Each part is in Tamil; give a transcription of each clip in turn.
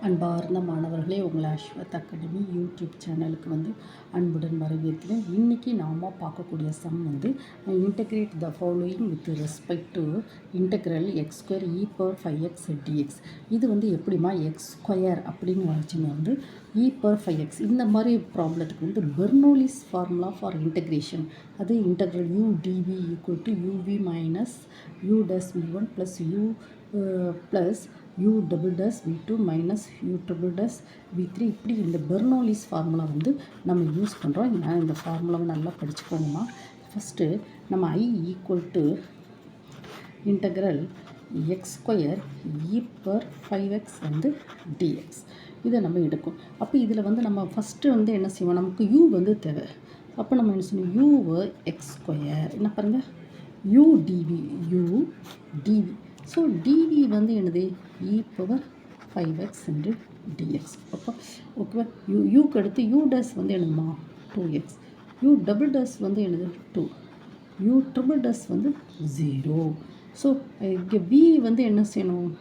அன்பார்ந்த மாணவர்களே, உங்களை அஸ்வத் அகாடமி யூடியூப் சேனலுக்கு அன்புடன் வரவேற்கிறேன். இன்றைக்கி நாம் பார்க்கக்கூடிய some integrate the following with respect to integral x square e power 5x dx. இது எப்படிமா எக்ஸ் ஸ்கொயர் அப்படின்னு வச்சுன்னா இ பவர் 5x. இந்த மாதிரி ப்ராப்ளத்துக்கு பெர்னோலிஸ் ஃபார்முலா ஃபார் இன்டெக்ரேஷன். அது integral u dv equal to uv minus u dash v1 plus u plus u double dash v2 minus u triple dash v3. இப்படி இந்த பெர்னோலிஸ் ஃபார்முலா நம்ம யூஸ் பண்ணுறோம். இந்த ஃபார்முலாவை நல்லா படிச்சுக்கோங்கம்மா. ஃபஸ்ட்டு நம்ம i equal to integral x square e power 5x dx இதை நம்ம எடுக்கும். அப்போ இதில் நம்ம ஃபஸ்ட்டு என்ன செய்வோம், நமக்கு u தேவை. அப்போ நம்ம என்ன செய்யணும், u எக்ஸ் ஸ்கொயர் என்ன பாருங்கள் u dv u dv. So TV என்னது இ பவர் 5x டிஎக்ஸ். அப்போ ஓகேவா, யூக்கு அடுத்து யூ டேஸ் என்னதுமா 2x, யூ டபுள் டேஸ் என்னது 2, யூ ட்ரிபிள் டேஸ் 0. ஸோ இங்கே வி என்ன செய்யணும்,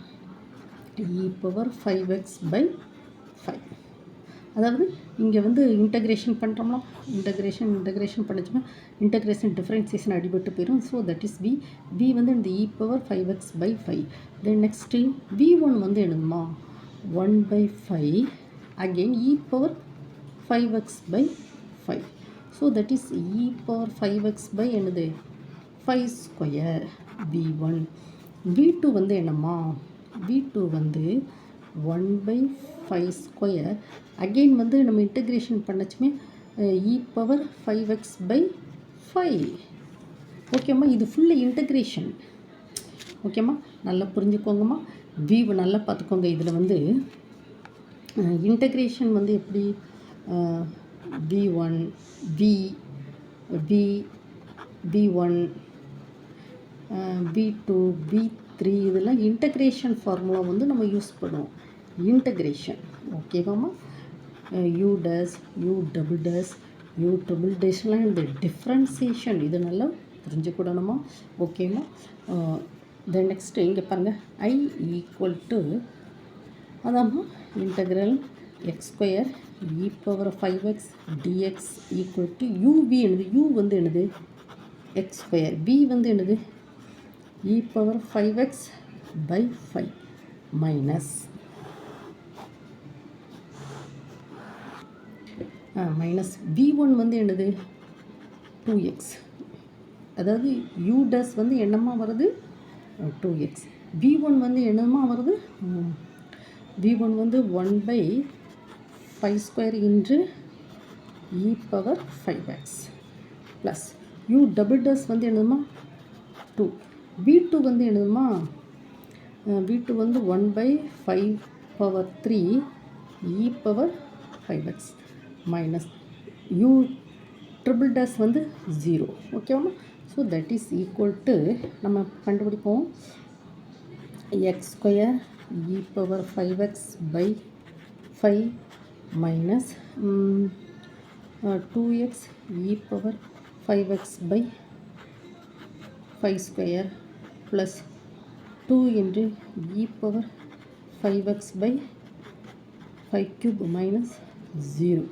இ பவர் 5x பை 5. அதாவது இங்கே இன்டகிரேஷன் பண்ணுறோம்னா இன்டகிரேஷன் பண்ணிச்சோம்னா இன்டகிரேஷன் டிஃப்ரென்சியேஷன் அடிபட்டு போயிடும். ஸோ தட் இஸ் வி இந்த e power 5x by 5. Then next v1 என்னதுமா 1 by 5 again e power 5x by 5. So that is e power 5x by என்னது 5 ஸ்கொயர் v1. v2 என்னம்மா v2 1 பை 5 ஸ்கொயர் அகெயின் நம்ம இன்டகிரேஷன் பண்ணச்சுமே இ பவர் 5x பை 5. ஓகேம்மா, இது ஃபுல்லு இன்டகிரேஷன். ஓகேம்மா, நல்லா புரிஞ்சுக்கோங்கம்மா. v நல்லா பார்த்துக்கோங்க. இதில் இன்டகிரேஷன் எப்படி v1 v1 v2 v3 இதெல்லாம் இன்டகிரேஷன் ஃபார்முலா நம்ம யூஸ் பண்ணுவோம். இன்டகிரேஷன் ஓகேவாம்மா. U dash u double dash u triple டேஸ்லாம் இந்த டிஃப்ரென்சியேஷன் இது நல்லா புரிஞ்சுக்கூடணுமா. ஓகேம்மா. தென் நெக்ஸ்ட்டு இங்கே பாருங்கள் ஐ ஈக்குவல் டு அதாம்மா integral x square e power 5x dx equal to uv என்னது யூ என்னது எக்ஸ் ஸ்கொயர் பி என்னது e power 5x by 5 minus minus v1 என்னது 2x. அதாவது u டேஸ் என்னம்மா வருது 2x. v1 என்னம்மா வருது v1 1 by 5 square into e power 5x plus u double dash என்னதுமா 2. v2 என்னதுமா v2 1 by 5 power 3 e power 5x minus u triple dash 0. ஓகேவாம்மா. So that is equal to நம்ம கண்டுபிடிப்போம் x square e power 5x by 5 minus 2x e power 5x by 5 square plus 2 into e power 5x by 5 cube minus 0.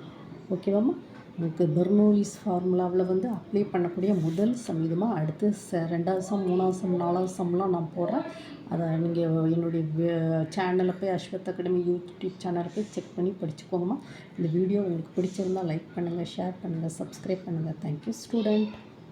ஓகேவாம்மா. உங்களுக்கு பெர்னோலிஸ் ஃபார்முலாவில் அப்ளை பண்ணக்கூடிய முதல் சம் இதுமா. அடுத்து ரெண்டாவது சம், மூணாவது சம், நாலாவது சம்லாம் நான் போடுறேன். அதை நீங்கள் என்னுடைய சேனலை போய் அஸ்வத் அகாடமி யூடியூப் சேனலை போய் செக் பண்ணி படிச்சுக்கோங்கம்மா. இந்த வீடியோ உங்களுக்கு பிடிச்சிருந்தால் லைக் பண்ணுங்கள், ஷேர் பண்ணுங்கள், சப்ஸ்கிரைப் பண்ணுங்கள். Thank you student.